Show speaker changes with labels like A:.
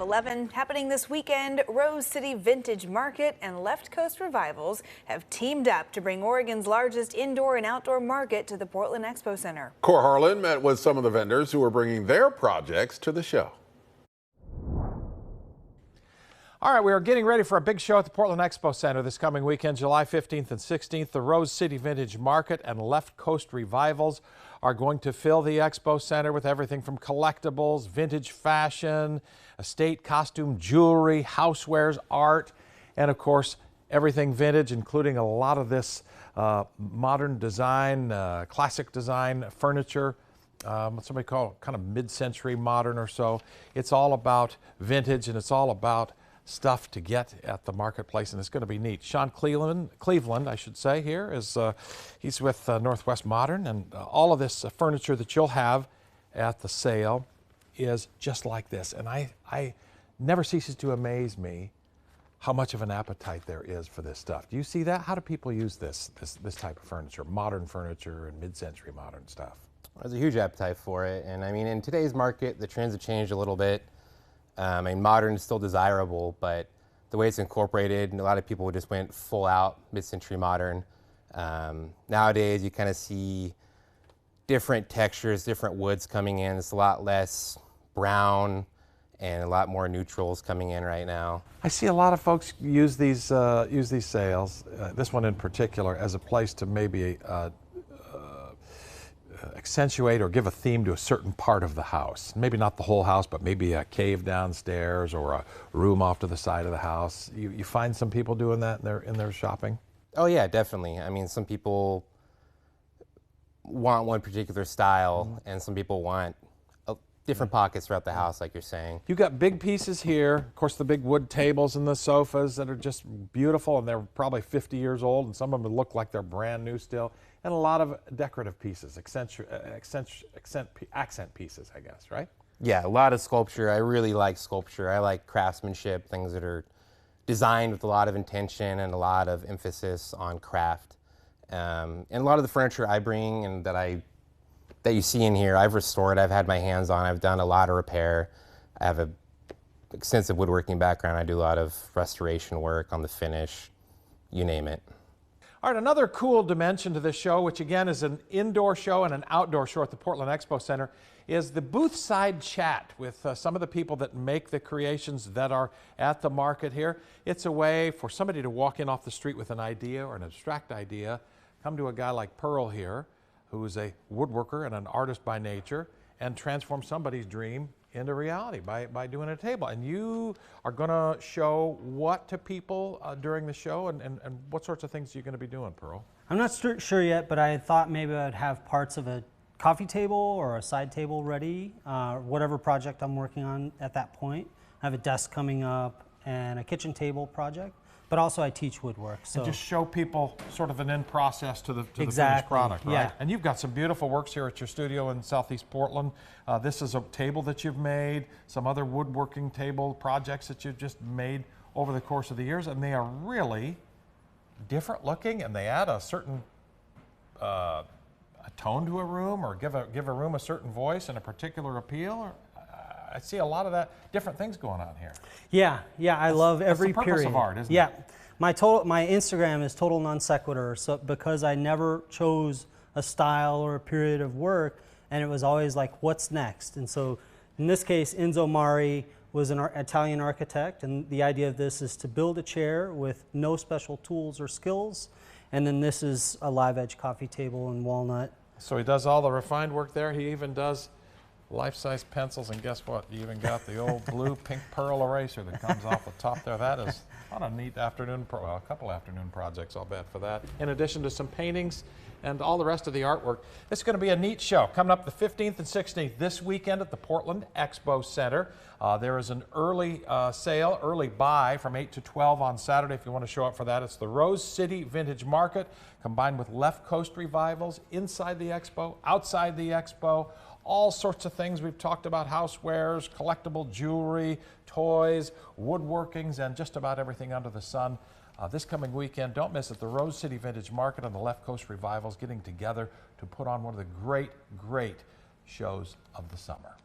A: 11 happening this weekend. Rose City Vintage Market and Left Coast Revivals have teamed up to bring Oregon's largest indoor and outdoor market to the Portland Expo Center.
B: Kohr Harlan met with some of the vendors who are bringing their projects to the show.
C: All right, we are getting ready for a big show at the Portland Expo Center this coming weekend, July 15th and 16th. The Rose City Vintage Market and Left Coast Revivals are going to fill the Expo Center with everything from collectibles, vintage fashion, estate costume, jewelry, housewares, art, and of course, everything vintage, including a lot of this modern design, classic design furniture. What somebody call kind of mid-century modern or so. It's all about vintage, and it's all about stuff to get at the marketplace, and it's going to be neat. Sean Cleveland, I should say, here is he's with Northwest Modern, and all of this furniture that you'll have at the sale is just like this. And I never ceases to amaze me how much of an appetite there is for this stuff. Do you see that? How do people use this type of furniture, modern furniture and mid-century modern stuff?
D: There's a huge appetite for it, and I mean, in today's market, the trends have changed a little bit. I mean, modern is still desirable, but the way it's incorporated, and a lot of people just went full out mid-century modern. Nowadays, you kind of see different textures, different woods coming in. It's a lot less brown and a lot more neutrals coming in right now.
C: I see a lot of folks use these sales, this one in particular, as a place to maybe accentuate or give a theme to a certain part of the house. Maybe not the whole house, but maybe a cave downstairs or a room off to the side of the house. You find some people doing that in their shopping?
D: Oh yeah, definitely. I mean, some people want one particular style, and some people want different pockets throughout the house, like you're saying.
C: You got big pieces here, of course, the big wood tables and the sofas that are just beautiful, and they're probably 50 years old, and some of them look like they're brand new still, and a lot of decorative pieces, accent pieces, I guess, right?
D: Yeah, a lot of sculpture. I really like sculpture. I like craftsmanship, things that are designed with a lot of intention and a lot of emphasis on craft. And a lot of the furniture I bring and that you see in here, I've restored, I've had my hands on, I've done a lot of repair. I have an extensive woodworking background. I do a lot of restoration work on the finish, you name it.
C: All right, another cool dimension to this show, which again is an indoor show and an outdoor show at the Portland Expo Center, is the booth side chat with some of the people that make the creations that are at the market here. It's a way for somebody to walk in off the street with an idea or an abstract idea, come to a guy like Pearl here, who is a woodworker and an artist by nature, and transform somebody's dream into reality by doing a table. And you are going to show what to people during the show, and what sorts of things are you going to be doing, Pearl?
E: I'm not sure yet, but I thought maybe I'd have parts of a coffee table or a side table ready, whatever project I'm working on at that point. I have a desk coming up and a kitchen table project. But also I teach woodwork. So
C: and just show people sort of an end process to the finished product, right?
E: Yeah.
C: And you've got some beautiful works here at your studio in Southeast Portland. This is a table that you've made, some other woodworking table projects that you've just made over the course of the years, and they are really different looking, and they add a certain a tone to a room, or give a room a certain voice and a particular appeal. I see a lot of that, different things going on here.
E: Yeah, I love every
C: that's the purpose
E: period.
C: of art, isn't it?
E: Yeah, my Instagram is total non sequitur, so because I never chose a style or a period of work, and it was always like, what's next? And so, in this case, Enzo Mari was an Italian architect, and the idea of this is to build a chair with no special tools or skills, and then this is a live edge coffee table in walnut.
C: So he does all the refined work there. He even does life-size pencils, and guess what? You even got the old blue pink pearl eraser that comes off the top there. That is not a neat afternoon, well, a couple afternoon projects, I'll bet, for that. In addition to some paintings and all the rest of the artwork. This is going to be a neat show. Coming up the 15th and 16th this weekend at the Portland Expo Center. There is an early sale, early buy from 8 to 12 on Saturday if you want to show up for that. It's the Rose City Vintage Market combined with Left Coast Revivals inside the expo, outside the expo. All sorts of things we've talked about: housewares, collectible jewelry, toys, woodworkings, and just about everything under the sun. This coming weekend, don't miss it, the Rose City Vintage Market and the Left Coast Revivals getting together to put on one of the great shows of the summer.